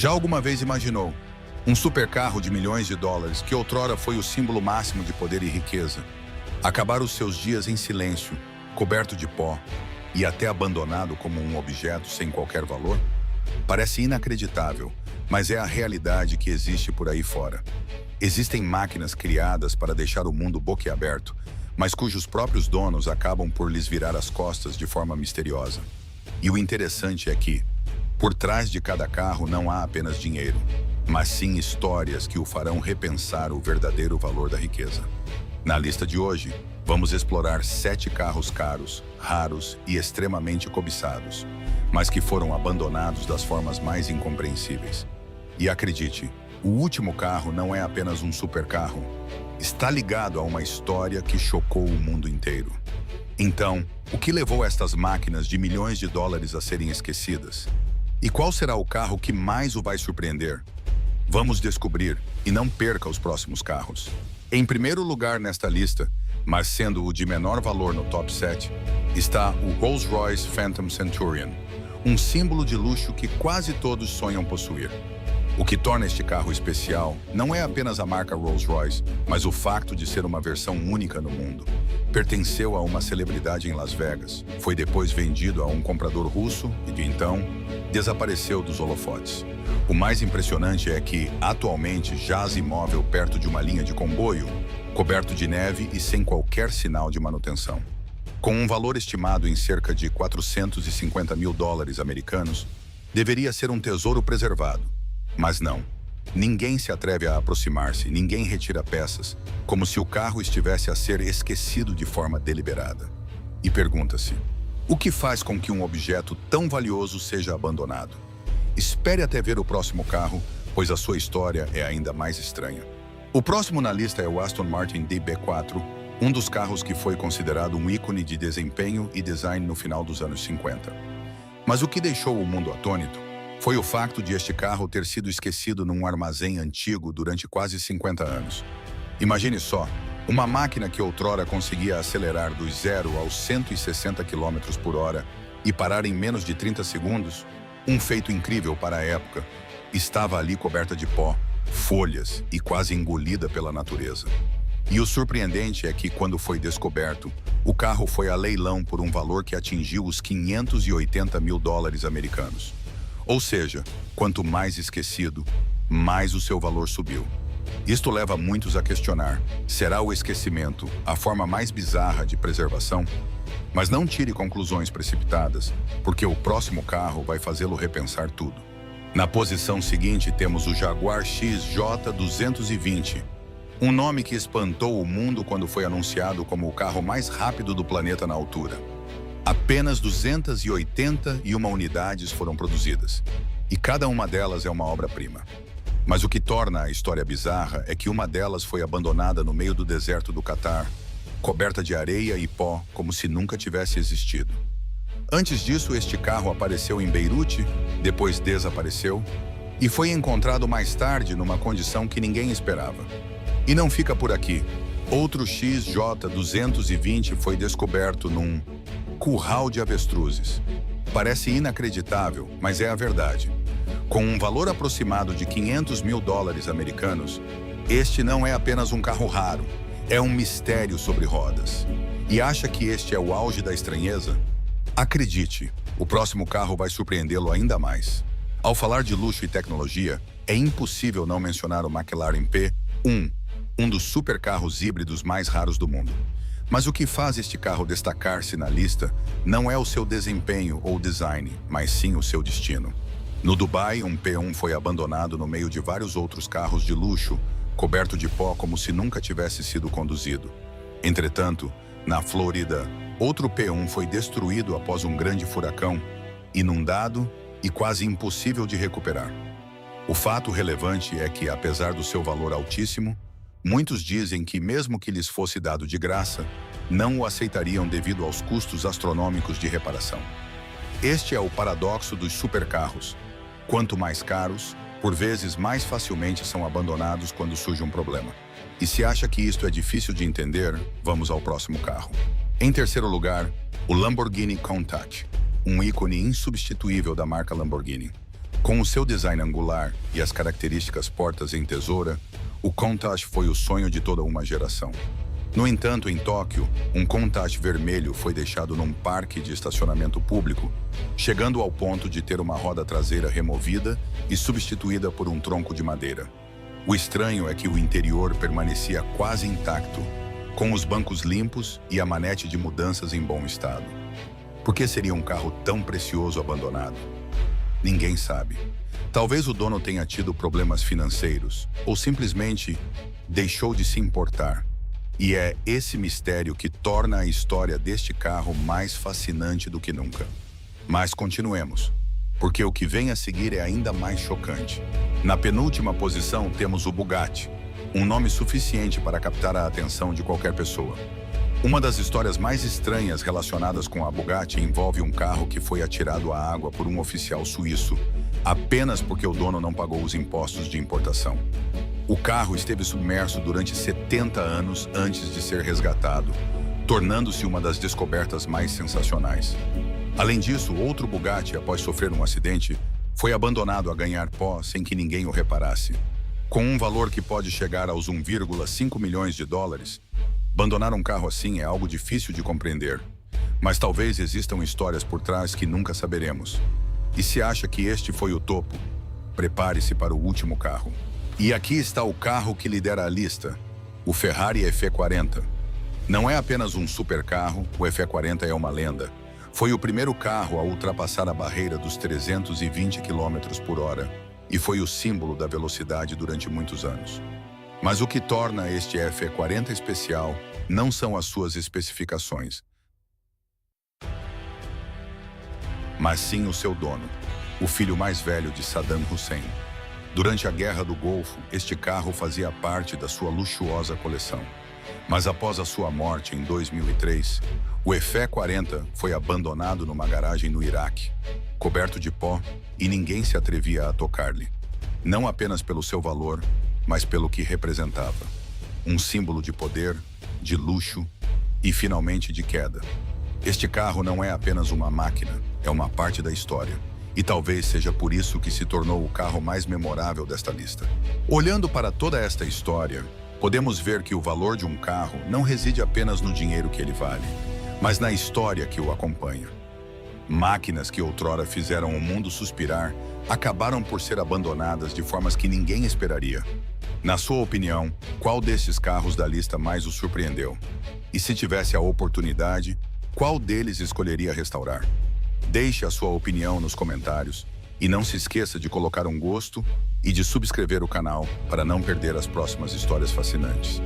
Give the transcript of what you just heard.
Já alguma vez imaginou um supercarro de milhões de dólares que outrora foi o símbolo máximo de poder e riqueza, acabar os seus dias em silêncio, coberto de pó e até abandonado como um objeto sem qualquer valor? Parece inacreditável, mas é a realidade que existe por aí fora. Existem máquinas criadas para deixar o mundo boquiaberto, mas cujos próprios donos acabam por lhes virar as costas de forma misteriosa. E o interessante é que, por trás de cada carro não há apenas dinheiro, mas sim histórias que o farão repensar o verdadeiro valor da riqueza. Na lista de hoje, vamos explorar 7 carros caros, raros e extremamente cobiçados, mas que foram abandonados das formas mais incompreensíveis. E acredite, o último carro não é apenas um supercarro. Está ligado a uma história que chocou o mundo inteiro. Então, o que levou estas máquinas de milhões de dólares a serem esquecidas? E qual será o carro que mais o vai surpreender? Vamos descobrir, e não perca os próximos carros. Em primeiro lugar nesta lista, mas sendo o de menor valor no top 7, está o Rolls-Royce Phantom Centurion, um símbolo de luxo que quase todos sonham possuir. O que torna este carro especial não é apenas a marca Rolls-Royce, mas o fato de ser uma versão única no mundo. Pertenceu a uma celebridade em Las Vegas, foi depois vendido a um comprador russo e, de então, desapareceu dos holofotes. O mais impressionante é que, atualmente, jaz imóvel perto de uma linha de comboio, coberto de neve e sem qualquer sinal de manutenção. Com um valor estimado em cerca de 450 mil dólares americanos, deveria ser um tesouro preservado. Mas não. Ninguém se atreve a aproximar-se, ninguém retira peças, como se o carro estivesse a ser esquecido de forma deliberada. E pergunta-se, o que faz com que um objeto tão valioso seja abandonado? Espere até ver o próximo carro, pois a sua história é ainda mais estranha. O próximo na lista é o Aston Martin DB4, um dos carros que foi considerado um ícone de desempenho e design no final dos anos 50. Mas o que deixou o mundo atônito foi o fato de este carro ter sido esquecido num armazém antigo durante quase 50 anos. Imagine só, uma máquina que outrora conseguia acelerar dos 0 aos 160 km por hora e parar em menos de 30 segundos, um feito incrível para a época, estava ali coberta de pó, folhas e quase engolida pela natureza. E o surpreendente é que, quando foi descoberto, o carro foi a leilão por um valor que atingiu os 580 mil dólares americanos. Ou seja, quanto mais esquecido, mais o seu valor subiu. Isto leva muitos a questionar, será o esquecimento a forma mais bizarra de preservação? Mas não tire conclusões precipitadas, porque o próximo carro vai fazê-lo repensar tudo. Na posição seguinte temos o Jaguar XJ220, um nome que espantou o mundo quando foi anunciado como o carro mais rápido do planeta na altura. Apenas 281 unidades foram produzidas, e cada uma delas é uma obra-prima. Mas o que torna a história bizarra é que uma delas foi abandonada no meio do deserto do Catar, coberta de areia e pó, como se nunca tivesse existido. Antes disso, este carro apareceu em Beirute, depois desapareceu, e foi encontrado mais tarde numa condição que ninguém esperava. E não fica por aqui. Outro XJ220 foi descoberto num curral de avestruzes. Parece inacreditável, mas é a verdade. Com um valor aproximado de 500 mil dólares americanos, este não é apenas um carro raro, é um mistério sobre rodas. E acha que este é o auge da estranheza? Acredite, o próximo carro vai surpreendê-lo ainda mais. Ao falar de luxo e tecnologia, é impossível não mencionar o McLaren P1, um dos supercarros híbridos mais raros do mundo. Mas o que faz este carro destacar-se na lista não é o seu desempenho ou design, mas sim o seu destino. No Dubai, um P1 foi abandonado no meio de vários outros carros de luxo, coberto de pó como se nunca tivesse sido conduzido. Entretanto, na Flórida, outro P1 foi destruído após um grande furacão, inundado e quase impossível de recuperar. O fato relevante é que, apesar do seu valor altíssimo, muitos dizem que, mesmo que lhes fosse dado de graça, não o aceitariam devido aos custos astronômicos de reparação. Este é o paradoxo dos supercarros. Quanto mais caros, por vezes mais facilmente são abandonados quando surge um problema. E se acha que isto é difícil de entender, vamos ao próximo carro. Em terceiro lugar, o Lamborghini Countach, um ícone insubstituível da marca Lamborghini. Com o seu design angular e as características portas em tesoura, o Countach foi o sonho de toda uma geração. No entanto, em Tóquio, um Countach vermelho foi deixado num parque de estacionamento público, chegando ao ponto de ter uma roda traseira removida e substituída por um tronco de madeira. O estranho é que o interior permanecia quase intacto, com os bancos limpos e a manete de mudanças em bom estado. Por que seria um carro tão precioso abandonado? Ninguém sabe. Talvez o dono tenha tido problemas financeiros, ou simplesmente deixou de se importar. E é esse mistério que torna a história deste carro mais fascinante do que nunca. Mas continuemos, porque o que vem a seguir é ainda mais chocante. Na penúltima posição temos o Bugatti, um nome suficiente para captar a atenção de qualquer pessoa. Uma das histórias mais estranhas relacionadas com a Bugatti envolve um carro que foi atirado à água por um oficial suíço, apenas porque o dono não pagou os impostos de importação. O carro esteve submerso durante 70 anos antes de ser resgatado, tornando-se uma das descobertas mais sensacionais. Além disso, outro Bugatti, após sofrer um acidente, foi abandonado a ganhar pó sem que ninguém o reparasse. Com um valor que pode chegar aos 1,5 milhões de dólares, abandonar um carro assim é algo difícil de compreender. Mas talvez existam histórias por trás que nunca saberemos. E se acha que este foi o topo, prepare-se para o último carro. E aqui está o carro que lidera a lista, o Ferrari F40. Não é apenas um supercarro, o F40 é uma lenda. Foi o primeiro carro a ultrapassar a barreira dos 320 km por hora e foi o símbolo da velocidade durante muitos anos. Mas o que torna este F40 especial não são as suas especificações, mas sim o seu dono, o filho mais velho de Saddam Hussein. Durante a Guerra do Golfo, este carro fazia parte da sua luxuosa coleção. Mas após a sua morte em 2003, o F40 foi abandonado numa garagem no Iraque, coberto de pó, e ninguém se atrevia a tocar-lhe. Não apenas pelo seu valor, mas pelo que representava. Um símbolo de poder, de luxo e, finalmente, de queda. Este carro não é apenas uma máquina, é uma parte da história. E talvez seja por isso que se tornou o carro mais memorável desta lista. Olhando para toda esta história, podemos ver que o valor de um carro não reside apenas no dinheiro que ele vale, mas na história que o acompanha. Máquinas que outrora fizeram o mundo suspirar acabaram por ser abandonadas de formas que ninguém esperaria. Na sua opinião, qual desses carros da lista mais o surpreendeu? E se tivesse a oportunidade, qual deles escolheria restaurar? Deixe a sua opinião nos comentários e não se esqueça de colocar um gosto e de subscrever o canal para não perder as próximas histórias fascinantes.